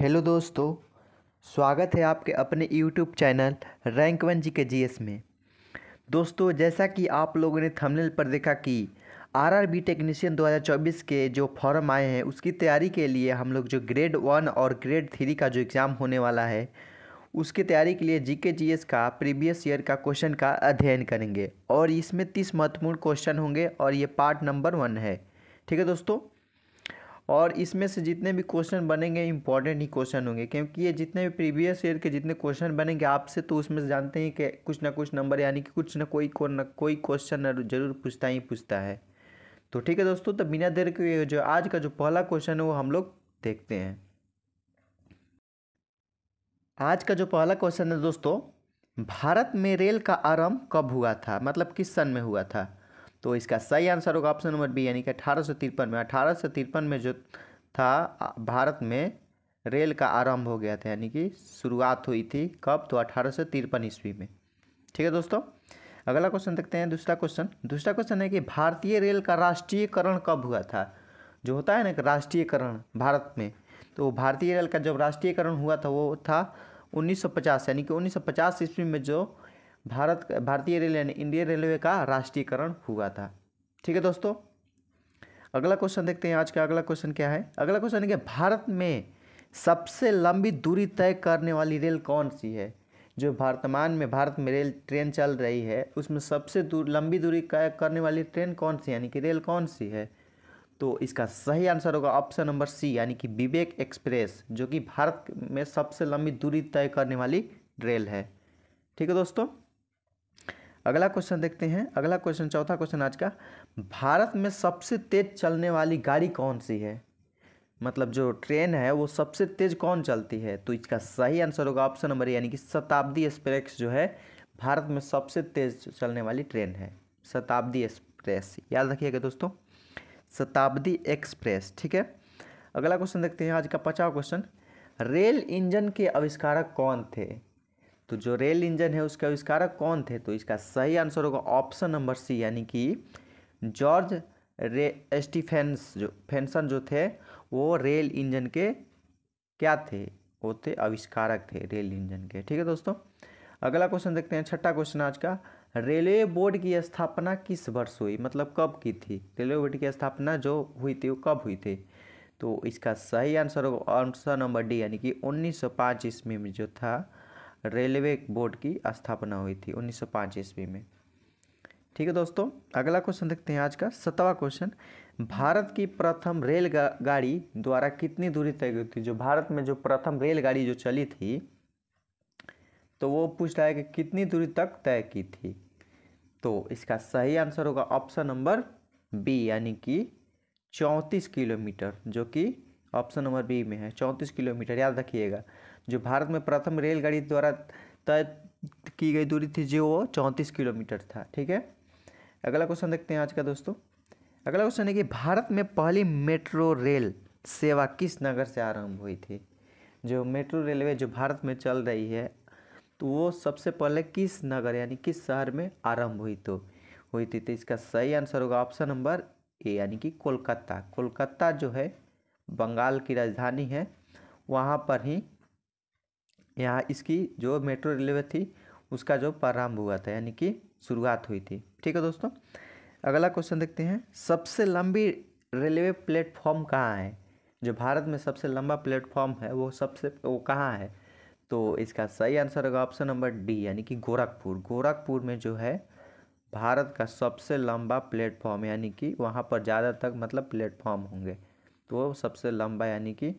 Hello दोस्तों। स्वागत है आपके अपने यूट्यूब चैनल रैंक वन जी के जीएस में। दोस्तों, जैसा कि आप लोगों ने थंबनेल पर देखा कि आरआरबी टेक्नीशियन 2024 के जो फॉर्म आए हैं उसकी तैयारी के लिए हम लोग जो ग्रेड 1 और ग्रेड 3 का जो एग्ज़ाम होने वाला है उसकी तैयारी के लिए जीके जीएस का प्रीवियस ईयर का क्वेश्चन का अध्ययन करेंगे और इसमें 30 महत्वपूर्ण क्वेश्चन होंगे और ये पार्ट नंबर 1 है। ठीक है दोस्तों, और इसमें से जितने भी क्वेश्चन बनेंगे इंपॉर्टेंट ही क्वेश्चन होंगे, क्योंकि ये जितने भी प्रीवियस ईयर के जितने क्वेश्चन बनेंगे आपसे तो उसमें से जानते हैं कि कुछ ना कुछ नंबर यानी कि कुछ ना कोई क्वेश्चन जरूर पूछता ही पूछता है। तो ठीक है दोस्तों, तो बिना देर के जो आज का जो पहला क्वेश्चन है वो हम लोग देखते हैं। आज का जो पहला क्वेश्चन है दोस्तों, भारत में रेल का आरंभ कब हुआ था, मतलब किस सन में हुआ था। तो इसका सही आंसर होगा ऑप्शन नंबर बी, यानी कि 1853 में। 1853 में जो था भारत में रेल का आरंभ हो गया था, यानी कि शुरुआत हुई थी कब, तो 1853 ईस्वी में। ठीक है दोस्तों, अगला क्वेश्चन देखते हैं। दूसरा क्वेश्चन है कि भारतीय रेल का राष्ट्रीयकरण कब हुआ था। जो होता है ना कि राष्ट्रीयकरण भारत में, तो भारतीय रेल का जब राष्ट्रीयकरण हुआ था वो था 1950, यानी कि 1950 ईस्वी में जो भारतीय रेल यानी इंडियन रेलवे का राष्ट्रीयकरण हुआ था। ठीक है दोस्तों, अगला क्वेश्चन देखते हैं। आज का अगला क्वेश्चन क्या है। अगला क्वेश्चन है कि भारत में सबसे लंबी दूरी तय करने वाली रेल कौन सी है। जो वर्तमान में भारत में रेल ट्रेन चल रही है उसमें सबसे लंबी दूरी तय करने वाली ट्रेन कौन सी, यानी कि रेल कौन सी है। तो इसका सही आंसर होगा ऑप्शन नंबर सी, यानी कि विवेक एक्सप्रेस, जो कि भारत में सबसे लंबी दूरी तय करने वाली रेल है। ठीक है दोस्तों, अगला क्वेश्चन देखते हैं। अगला क्वेश्चन, चौथा क्वेश्चन आज का, भारत में सबसे तेज चलने वाली गाड़ी कौन सी है, मतलब जो ट्रेन है वो सबसे तेज कौन चलती है। तो इसका सही आंसर होगा ऑप्शन नंबर ए, यानी कि शताब्दी एक्सप्रेस जो है भारत में सबसे तेज चलने वाली ट्रेन है। शताब्दी एक्सप्रेस याद रखिएगा दोस्तों, शताब्दी एक्सप्रेस। ठीक है, अगला क्वेश्चन देखते हैं। आज का 50वां क्वेश्चन, रेल इंजन के आविष्कारक कौन थे। तो जो रेल इंजन है उसके आविष्कारक कौन थे। तो इसका सही आंसर होगा ऑप्शन नंबर सी, यानी कि जॉर्ज स्टीफेंस जो फेंसन जो थे वो रेल इंजन के क्या थे, वो थे आविष्कारक थे रेल इंजन के। ठीक है दोस्तों, अगला क्वेश्चन देखते हैं। छठा क्वेश्चन आज का, रेलवे बोर्ड की स्थापना किस वर्ष हुई, मतलब कब की थी। रेलवे बोर्ड की स्थापना जो हुई थी वो कब हुई थी। तो इसका सही आंसर होगा ऑप्शन नंबर डी, यानी कि 1905 ईस्वी में जो था रेलवे बोर्ड की स्थापना हुई थी 1905 ईस्वी में। ठीक है दोस्तों, अगला क्वेश्चन देखते हैं। आज का 7वां क्वेश्चन, भारत की प्रथम रेलगाड़ी द्वारा कितनी दूरी तय की थी। जो भारत में जो प्रथम रेलगाड़ी जो चली थी तो वो पूछ रहा है कि कितनी दूरी तक तय की थी। तो इसका सही आंसर होगा ऑप्शन नंबर बी, यानी कि 34 किलोमीटर, जो कि ऑप्शन नंबर बी में है 34 किलोमीटर। याद रखिएगा, जो भारत में प्रथम रेलगाड़ी द्वारा तय की गई दूरी थी जो वो 34 किलोमीटर था। ठीक है, अगला क्वेश्चन देखते हैं आज का दोस्तों। अगला क्वेश्चन है कि भारत में पहली मेट्रो रेल सेवा किस नगर से आरंभ हुई थी। जो मेट्रो रेलवे जो भारत में चल रही है तो वो सबसे पहले किस नगर यानी किस शहर में आरंभ हुई थी। तो इसका सही आंसर होगा ऑप्शन नंबर ए, यानी कि कोलकाता। कोलकाता जो है बंगाल की राजधानी है, वहाँ पर ही यहाँ इसकी जो मेट्रो रेलवे थी उसका जो प्रारंभ हुआ था, यानी कि शुरुआत हुई थी। ठीक है दोस्तों, अगला क्वेश्चन देखते हैं। सबसे लंबी रेलवे प्लेटफॉर्म कहाँ है। जो भारत में सबसे लंबा प्लेटफॉर्म है वो कहाँ है। तो इसका सही आंसर होगा ऑप्शन नंबर डी, यानी कि गोरखपुर। गोरखपुर में जो है भारत का सबसे लंबा प्लेटफॉर्म, यानी कि वहाँ पर ज़्यादा तक मतलब प्लेटफॉर्म होंगे, तो वो सबसे लंबा यानी कि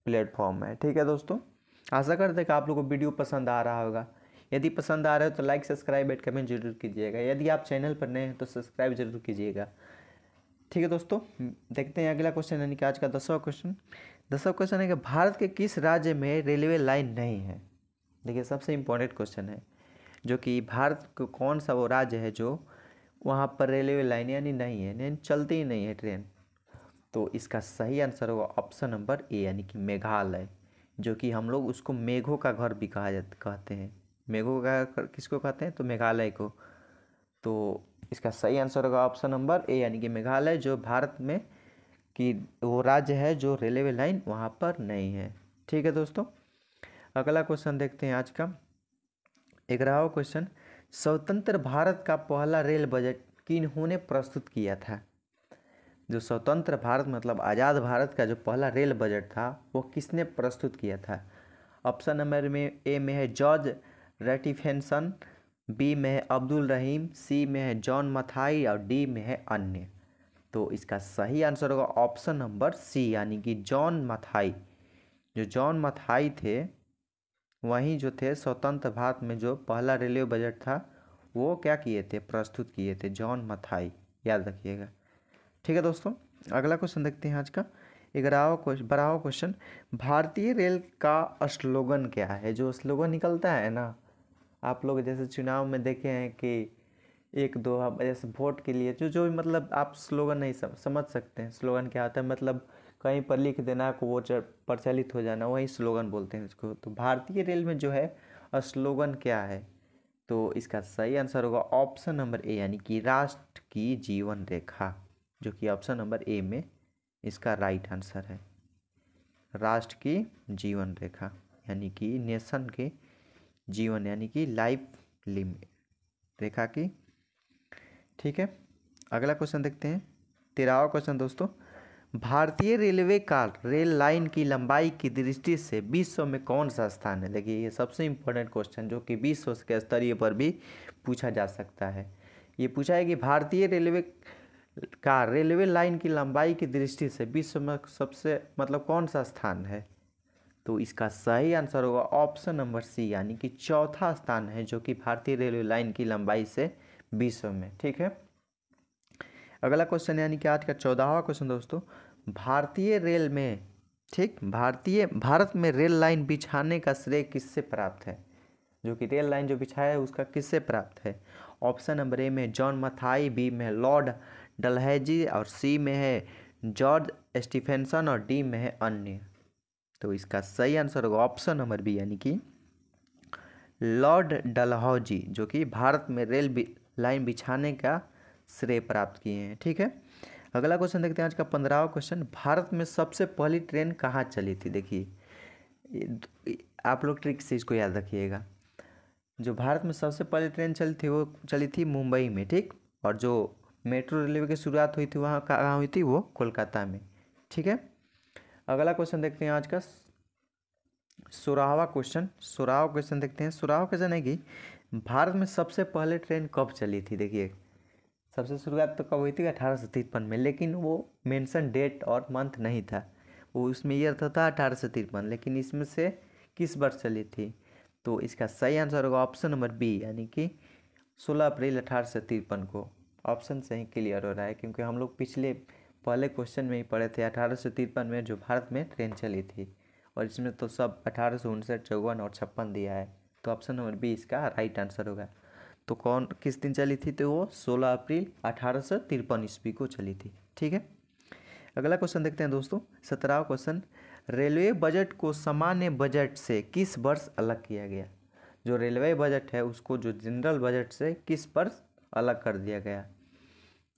प्लेटफॉर्म है। ठीक है दोस्तों, आशा करते हैं कि आप लोगों को वीडियो पसंद आ रहा होगा। यदि पसंद आ रहा है तो लाइक सब्सक्राइब एंड कमेंट जरूर कीजिएगा। यदि आप चैनल पर नए हैं तो सब्सक्राइब जरूर कीजिएगा। ठीक है दोस्तों, देखते हैं अगला क्वेश्चन, यानी कि आज का 10वां क्वेश्चन। 10वां क्वेश्चन है कि भारत के किस राज्य में रेलवे लाइन नहीं है। देखिए, सबसे इम्पोर्टेंट क्वेश्चन है, जो कि भारत को कौन सा वो राज्य है जो वहाँ पर रेलवे लाइन यानी नहीं है, यानी चलती ही नहीं है ट्रेन। तो इसका सही आंसर होगा ऑप्शन नंबर ए, यानी कि मेघालय, जो कि हम लोग उसको मेघों का घर भी कहते हैं। मेघों का घर किसको कहते हैं, तो मेघालय को। तो इसका सही आंसर होगा ऑप्शन नंबर ए, यानी कि मेघालय, जो भारत में कि वो राज्य है जो रेलवे लाइन वहाँ पर नहीं है। ठीक है दोस्तों, अगला क्वेश्चन देखते हैं आज का 11वां क्वेश्चन। स्वतंत्र भारत का पहला रेल बजट किन्होंने प्रस्तुत किया था? जो स्वतंत्र भारत मतलब आज़ाद भारत का जो पहला रेल बजट था वो किसने प्रस्तुत किया था? ऑप्शन नंबर में ए में है जॉर्ज रेटिफेंसन, बी में है अब्दुल रहीम, सी में है जॉन मथाई और डी में है अन्य। तो इसका सही आंसर होगा ऑप्शन नंबर सी यानी कि जॉन मथाई। जो जॉन मथाई थे वहीं जो थे स्वतंत्र भारत में जो पहला रेलवे बजट था वो क्या किए थे, प्रस्तुत किए थे, जॉन मथाई, याद रखिएगा। ठीक है दोस्तों, अगला क्वेश्चन देखते हैं आज का 12वां क्वेश्चन। भारतीय रेल का स्लोगन क्या है? जो स्लोगन निकलता है ना, आप लोग जैसे चुनाव में देखे हैं कि एक दो जैसे वोट के लिए जो जो भी मतलब आप स्लोगन नहीं समझ सकते हैं स्लोगन क्या होता है, मतलब कहीं पर लिख देना को वो प्रचलित हो जाना, वही स्लोगन बोलते हैं इसको। तो भारतीय रेल में जो है स्लोगन क्या है? तो इसका सही आंसर होगा ऑप्शन नंबर ए यानी कि राष्ट्र की जीवन रेखा, जो कि ऑप्शन नंबर ए में इसका राइट आंसर है। राष्ट्र की जीवन रेखा यानी कि नेशन के जीवन यानी कि लाइफ लिमिट रेखा की। ठीक है, अगला क्वेश्चन देखते हैं 13वां क्वेश्चन दोस्तों। भारतीय रेलवे का रेल लाइन की लंबाई की दृष्टि से विश्व में कौन सा स्थान है? देखिए ये सबसे इम्पोर्टेंट क्वेश्चन जो कि विश्व के स्तरीय पर भी पूछा जा सकता है। ये पूछा है कि भारतीय रेलवे का रेलवे लाइन की लंबाई की दृष्टि से विश्व में सबसे मतलब कौन सा स्थान है? तो इसका सही आंसर होगा ऑप्शन नंबर सी यानी कि चौथा स्थान है जो कि भारतीय रेलवे लाइन की लंबाई से विश्व में। ठीक है, अगला क्वेश्चन यानी कि आज का 14वां क्वेश्चन दोस्तों। भारतीय रेल में भारत में रेल लाइन बिछाने का श्रेय किससे प्राप्त है? जो कि रेल लाइन जो बिछाया है उसका किससे प्राप्त है? ऑप्शन नंबर ए में जॉन मथाई, बी में लॉर्ड डलहौजी और सी में है जॉर्ज स्टीफेंसन और डी में है अन्य। तो इसका सही आंसर होगा ऑप्शन नंबर बी यानी कि लॉर्ड डलहौजी, जो कि भारत में रेल लाइन बिछाने का श्रेय प्राप्त किए हैं। ठीक है, अगला क्वेश्चन देखते हैं आज का 15वां क्वेश्चन। भारत में सबसे पहली ट्रेन कहाँ चली थी? देखिए आप लोग ट्रिक से इसको याद रखिएगा। जो भारत में सबसे पहली ट्रेन चली थी वो चली थी मुंबई में। ठीक, और जो मेट्रो रेलवे की शुरुआत हुई थी वहाँ कहाँ हुई थी? वो कोलकाता में। ठीक है, अगला क्वेश्चन देखते हैं आज का 16वां क्वेश्चन देखते हैं। 16वां क्वेश्चन है कि भारत में सबसे पहले ट्रेन कब चली थी? देखिए सबसे शुरुआत तो कब हुई थी? 1853 में, लेकिन वो मेंशन डेट और मंथ नहीं था, वो उसमें ईयर था 1853, लेकिन इसमें से किस वर्ष चली थी? तो इसका सही आंसर होगा ऑप्शन नंबर बी यानी कि 16 अप्रैल 1853 को। ऑप्शन से ही क्लियर हो रहा है क्योंकि हम लोग पहले क्वेश्चन में ही पढ़े थे 1853 में जो भारत में ट्रेन चली थी, और इसमें तो सब 1859, 54 और 56 दिया है। तो ऑप्शन नंबर बी इसका राइट आंसर होगा। तो कौन किस दिन चली थी? तो वो 16 अप्रैल 1853 ईस्वी को चली थी। ठीक है, अगला क्वेश्चन देखते हैं दोस्तों 17वां क्वेश्चन। रेलवे बजट को सामान्य बजट से किस वर्ष अलग किया गया? जो रेलवे बजट है उसको जो जनरल बजट से किस वर्ष अलग कर दिया गया?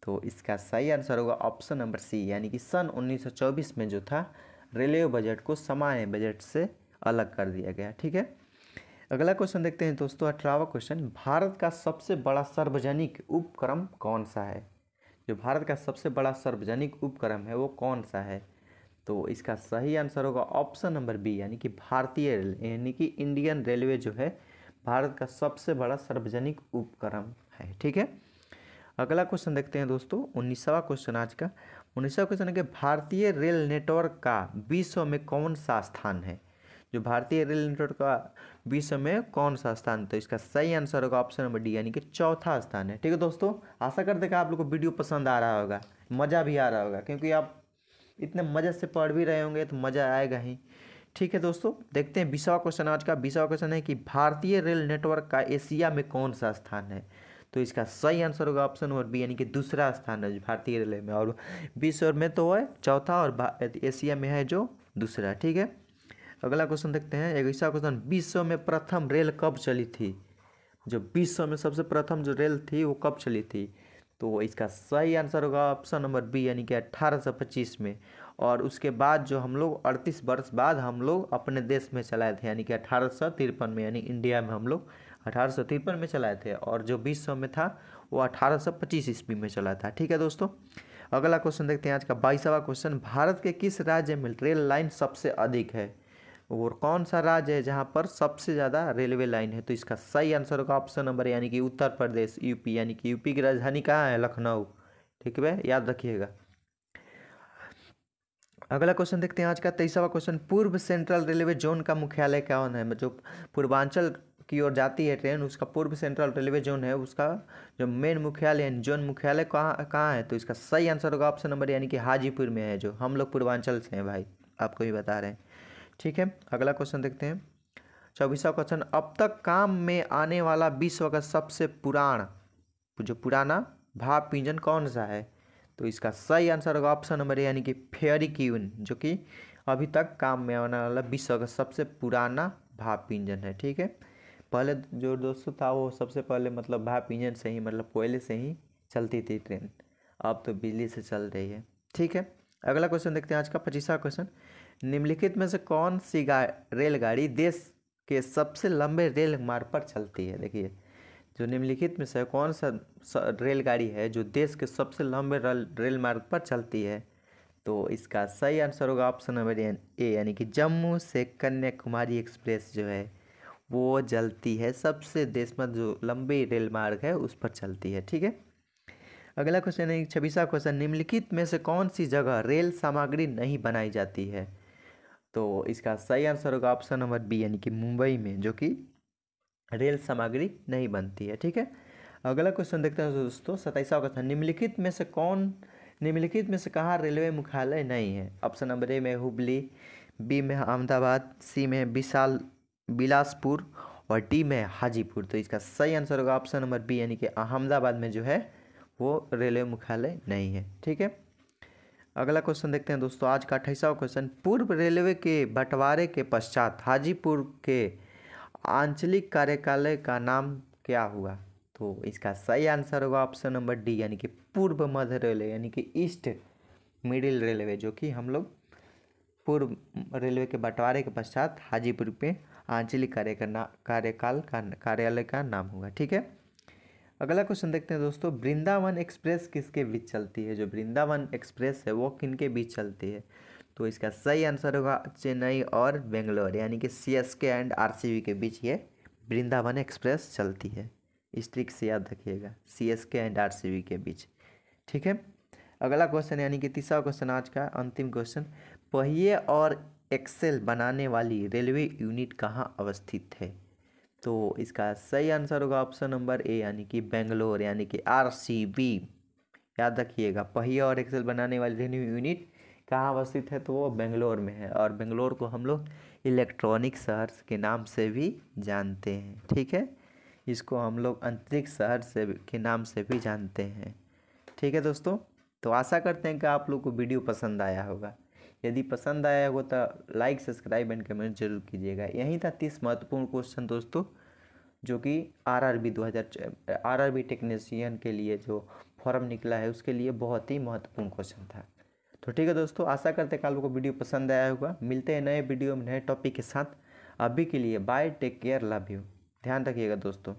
तो इसका सही आंसर होगा ऑप्शन नंबर सी यानी कि सन 1924 में जो था रेलवे बजट को सामान्य बजट से अलग कर दिया गया। ठीक है, अगला क्वेश्चन देखते हैं दोस्तों 18वां क्वेश्चन। भारत का सबसे बड़ा सार्वजनिक उपक्रम कौन सा है? जो भारत का सबसे बड़ा सार्वजनिक उपक्रम है वो कौन सा है? तो इसका सही आंसर होगा ऑप्शन नंबर बी यानी कि भारतीय रेल यानी कि इंडियन रेलवे जो है भारत का सबसे बड़ा सार्वजनिक उपक्रम है। ठीक है, अगला क्वेश्चन देखते हैं दोस्तों 19वां क्वेश्चन आज का 19वां क्वेश्चन है कि भारतीय रेल नेटवर्क का विश्व में कौन सा स्थान है? जो भारतीय रेल नेटवर्क का विश्व में कौन सा स्थान? तो इसका सही आंसर होगा ऑप्शन नंबर डी यानी कि चौथा स्थान है। ठीक है दोस्तों, आशा करते हैं आप लोग को वीडियो पसंद आ रहा होगा, मज़ा भी आ रहा होगा, क्योंकि आप इतने मज़े से पढ़ भी रहे होंगे तो मज़ा आएगा ही। ठीक है दोस्तों, देखते हैं 20वां क्वेश्चन आज का 20वां क्वेश्चन है कि भारतीय रेल नेटवर्क का एशिया में कौन सा स्थान है? तो इसका सही आंसर होगा ऑप्शन नंबर बी यानी कि दूसरा स्थान है भारतीय रेलवे में, और विश्व में तो है चौथा और एशिया में है जो दूसरा। ठीक है, अगला क्वेश्चन देखते हैं 21वां क्वेश्चन। विश्व में प्रथम रेल कब चली थी? जो विश्व में सबसे प्रथम जो रेल थी वो कब चली थी? तो इसका सही आंसर होगा ऑप्शन नंबर बी यानी कि 1825 में। और उसके बाद जो हम लोग 38 वर्ष बाद हम लोग अपने देश में चलाए थे यानी कि 1853 में, यानी इंडिया में हम लोग 1853 में चलाए थे, और जो विश्व में था वो 1825 ईस्वी में चला था। ठीक है दोस्तों, अगला क्वेश्चन देखते हैं आज का 22वां क्वेश्चन। भारत के किस राज्य में रेल लाइन सबसे अधिक है? और कौन सा राज्य है जहाँ पर सबसे ज़्यादा रेलवे लाइन है? तो इसका सही आंसर होगा ऑप्शन नंबर यानी कि उत्तर प्रदेश, यूपी, यानी कि यूपी की राजधानी कहाँ है? लखनऊ। ठीक है, याद रखिएगा। अगला क्वेश्चन देखते हैं आज का 23वां क्वेश्चन। पूर्व सेंट्रल रेलवे जोन का मुख्यालय कौन है? जो पूर्वांचल की ओर जाती है ट्रेन, उसका पूर्व सेंट्रल रेलवे जोन है, उसका जो मेन मुख्यालय है, जोन मुख्यालय कहाँ है? तो इसका सही आंसर होगा ऑप्शन नंबर यानी कि हाजीपुर में है। जो हम लोग पूर्वांचल से हैं भाई, आपको भी बता रहे हैं। ठीक है, अगला क्वेश्चन देखते हैं 24वां क्वेश्चन। अब तक काम में आने वाला विश्व का सबसे पुराना भाप इंजन कौन सा है? तो इसका सही आंसर होगा ऑप्शन नंबर यानी कि फेयरी क्यून, जो कि अभी तक काम में आने वाला विश्व का सबसे पुराना भाप इंजन है। ठीक है, पहले जो दोस्तों था वो सबसे पहले मतलब भाप इंजन से ही, मतलब कोयले से ही चलती थी ट्रेन, अब तो बिजली से चल रही है। ठीक है, अगला क्वेश्चन देखते हैं आज का 25वां क्वेश्चन। निम्नलिखित में से कौन सी रेलगाड़ी देश के सबसे लंबे रेल मार्ग पर चलती है? देखिए, जो निम्नलिखित में से कौन सा रेलगाड़ी है जो देश के सबसे लंबे रेल मार्ग पर चलती है? तो इसका सही आंसर होगा ऑप्शन नंबर ए यानी कि जम्मू से कन्याकुमारी एक्सप्रेस जो है वो चलती है, सबसे देश में जो लंबी रेल मार्ग है उस पर चलती है। ठीक है, अगला क्वेश्चन है 26वां क्वेश्चन। निम्नलिखित में से कौन सी जगह रेल सामग्री नहीं बनाई जाती है? तो इसका सही आंसर होगा ऑप्शन नंबर बी यानी कि मुंबई में, जो कि रेल सामग्री नहीं बनती है। ठीक है, अगला क्वेश्चन देखते हैं दोस्तों 27वां क्वेश्चन। निम्नलिखित में से कहाँ रेलवे मुख्यालय नहीं है? ऑप्शन नंबर ए में हुबली, बी में अहमदाबाद, सी में बिलासपुर, और डी में हाजीपुर। तो इसका सही आंसर होगा ऑप्शन नंबर बी यानी कि अहमदाबाद में जो है वो रेलवे मुख्यालय नहीं है। ठीक है, अगला क्वेश्चन देखते हैं दोस्तों आज का 28वां क्वेश्चन। पूर्व रेलवे के बंटवारे के पश्चात हाजीपुर के आंचलिक कार्यालय का नाम क्या हुआ? तो इसका सही आंसर होगा ऑप्शन नंबर डी यानी कि पूर्व मध्य रेलवे, यानी कि ईस्ट मिडिल रेलवे, जो कि हम लोग पूर्व रेलवे के बंटवारे के पश्चात हाजीपुर पे आंचलिक कार्यालय का नाम होगा। ठीक है, अगला क्वेश्चन देखते हैं दोस्तों। वृंदावन एक्सप्रेस किसके बीच चलती है? जो वृंदावन एक्सप्रेस है वो किनके बीच चलती है? तो इसका सही आंसर होगा चेन्नई और बेंगलोर, यानी कि सीएसके एंड आरसीबी के बीच ये वृंदावन एक्सप्रेस चलती है। इस ट्रिक से याद रखिएगा, सीएसके एंड आरसीबी के बीच। ठीक है, अगला क्वेश्चन यानी कि 30वां क्वेश्चन आज का अंतिम क्वेश्चन। पहिए और एक्सेल बनाने वाली रेलवे यूनिट कहाँ अवस्थित है? तो इसका सही आंसर होगा ऑप्शन नंबर ए यानी कि बेंगलोर, यानी कि आरसीबी। याद रखिएगा, पहिया और एक्सेल बनाने वाली रेलवे यूनिट कहाँ अवस्थित है? तो वो बेंगलोर में है, और बेंगलोर को हम लोग इलेक्ट्रॉनिक शहर के नाम से भी जानते हैं। ठीक है, इसको हम लोग अंतरिक्ष शहर के नाम से भी जानते हैं। ठीक है दोस्तों, तो आशा करते हैं कि आप लोग को वीडियो पसंद आया होगा। यदि पसंद आया हो तो लाइक, सब्सक्राइब एंड कमेंट जरूर कीजिएगा। यही था 30 महत्वपूर्ण क्वेश्चन दोस्तों, जो कि आरआरबी टेक्नीशियन के लिए जो फॉर्म निकला है उसके लिए बहुत ही महत्वपूर्ण क्वेश्चन था। तो ठीक है दोस्तों, आशा करते हैं कि आप लोगों को वीडियो पसंद आया होगा। मिलते हैं नए वीडियो में नए टॉपिक के साथ। अभी के लिए bye, take care, love you, ध्यान रखिएगा दोस्तों।